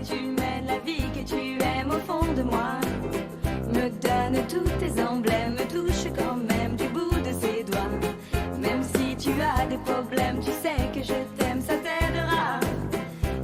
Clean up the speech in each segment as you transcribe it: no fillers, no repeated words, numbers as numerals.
tu mènes la vie que tu aimes au fond de moi. Me donne tous tes emblèmes, me touche quand même du bout de ses doigts. Même si tu as des problèmes, tu sais que je t'aime, ça t'aidera.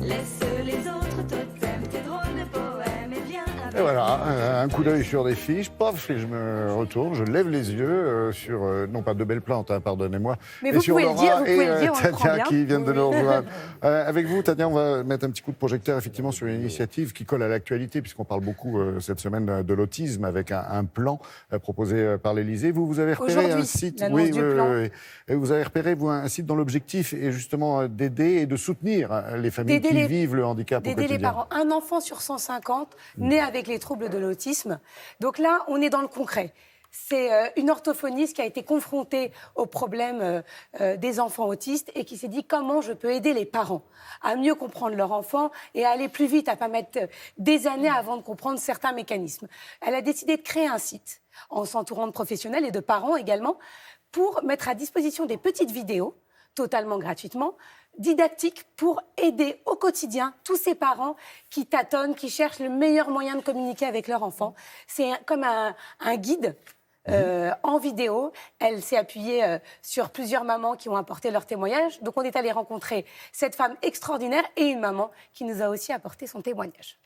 Laisse les autres totems, tes drôles de poèmes et viens avec. Et voilà, un coup d'œil sur des fiches, paf, et je me retourne, je lève les yeux sur, non pas de belles plantes, hein, pardonnez-moi, mais et vous sur pouvez Laura le dire, et on le prend Tania bien. qui viennent de nous rejoindre. Avec vous, Tania, on va mettre un petit coup de projecteur effectivement sur une initiative qui colle à l'actualité, puisqu'on parle beaucoup cette semaine de l'autisme, avec un plan proposé par l'Élysée. Vous avez repéré un site, l'annonce du plan. et vous avez repéré un site dont l'objectif est justement d'aider et de soutenir les familles qui vivent le handicap au quotidien. D'aider les parents. Un enfant sur 150 né avec les troubles de l'autisme. Donc là, on est dans le concret. C'est une orthophoniste qui a été confrontée au problème des enfants autistes et qui s'est dit comment je peux aider les parents à mieux comprendre leur enfant et à aller plus vite, à ne pas mettre des années avant de comprendre certains mécanismes. Elle a décidé de créer un site en s'entourant de professionnels et de parents également pour mettre à disposition des petites vidéos totalement gratuitement, didactiques pour aider au quotidien tous ces parents qui tâtonnent, qui cherchent le meilleur moyen de communiquer avec leur enfant. C'est comme un guide en vidéo. Elle s'est appuyée sur plusieurs mamans qui ont apporté leur témoignage. Donc on est allé rencontrer cette femme extraordinaire et une maman qui nous a aussi apporté son témoignage.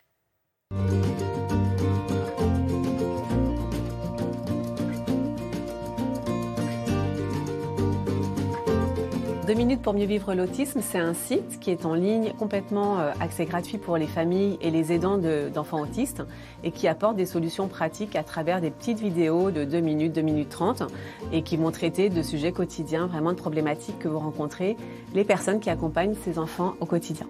2 minutes pour mieux vivre l'autisme, c'est un site qui est en ligne, complètement accès gratuit pour les familles et les aidants d'enfants autistes et qui apporte des solutions pratiques à travers des petites vidéos de 2 minutes, 2 minutes 30 et qui vont traiter de sujets quotidiens, vraiment de problématiques que vous rencontrez, les personnes qui accompagnent ces enfants au quotidien.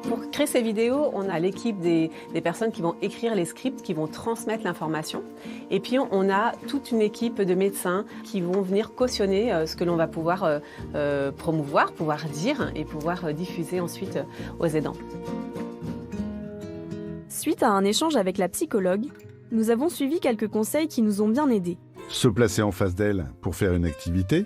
Pour créer ces vidéos, on a l'équipe des personnes qui vont écrire les scripts, qui vont transmettre l'information. Et puis, on a toute une équipe de médecins qui vont venir cautionner ce que l'on va pouvoir promouvoir, pouvoir dire et pouvoir diffuser ensuite aux aidants. Suite à un échange avec la psychologue, nous avons suivi quelques conseils qui nous ont bien aidés. Se placer en face d'elle pour faire une activité.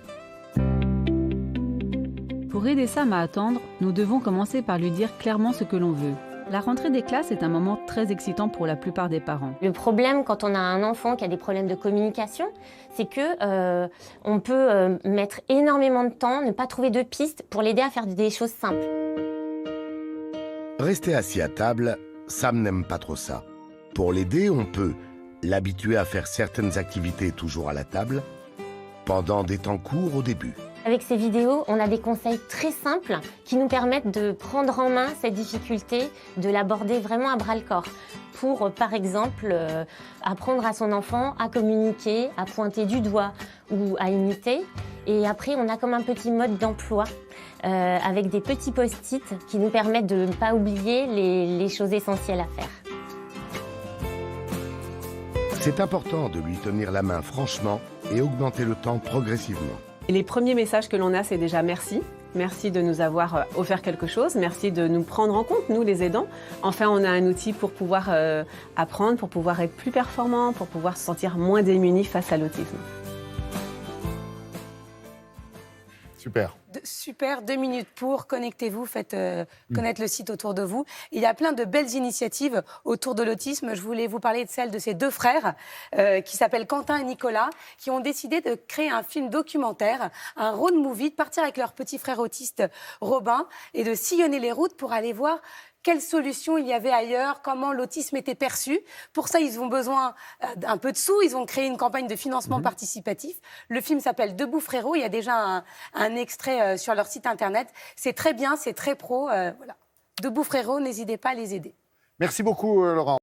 Pour aider Sam à attendre, nous devons commencer par lui dire clairement ce que l'on veut. La rentrée des classes est un moment très excitant pour la plupart des parents. Le problème quand on a un enfant qui a des problèmes de communication, c'est que on peut mettre énormément de temps, ne pas trouver de pistes pour l'aider à faire des choses simples. Rester assis à table, Sam n'aime pas trop ça. Pour l'aider, on peut l'habituer à faire certaines activités toujours à la table, pendant des temps courts au début. Avec ces vidéos, on a des conseils très simples qui nous permettent de prendre en main cette difficulté, de l'aborder vraiment à bras-le-corps. Pour, par exemple, apprendre à son enfant à communiquer, à pointer du doigt ou à imiter. Et après, on a comme un petit mode d'emploi avec des petits post-it qui nous permettent de ne pas oublier les choses essentielles à faire. C'est important de lui tenir la main franchement et augmenter le temps progressivement. Et les premiers messages que l'on a, c'est déjà merci. Merci de nous avoir offert quelque chose. Merci de nous prendre en compte, nous les aidants. Enfin, on a un outil pour pouvoir apprendre, pour pouvoir être plus performant, pour pouvoir se sentir moins démunis face à l'autisme. Super. Super, 2 minutes pour, connectez-vous, faites connaître le site autour de vous. Il y a plein de belles initiatives autour de l'autisme. Je voulais vous parler de celle de ces 2 frères qui s'appellent Quentin et Nicolas, qui ont décidé de créer un film documentaire, un road movie, de partir avec leur petit frère autiste Robin et de sillonner les routes pour aller voir quelles solutions il y avait ailleurs, comment l'autisme était perçu. Pour ça, ils ont besoin d'un peu de sous. Ils ont créé une campagne de financement participatif. Le film s'appelle Debout frérot. Il y a déjà un extrait sur leur site internet. C'est très bien, c'est très pro. Voilà. Debout frérot, n'hésitez pas à les aider. Merci beaucoup, Laurent.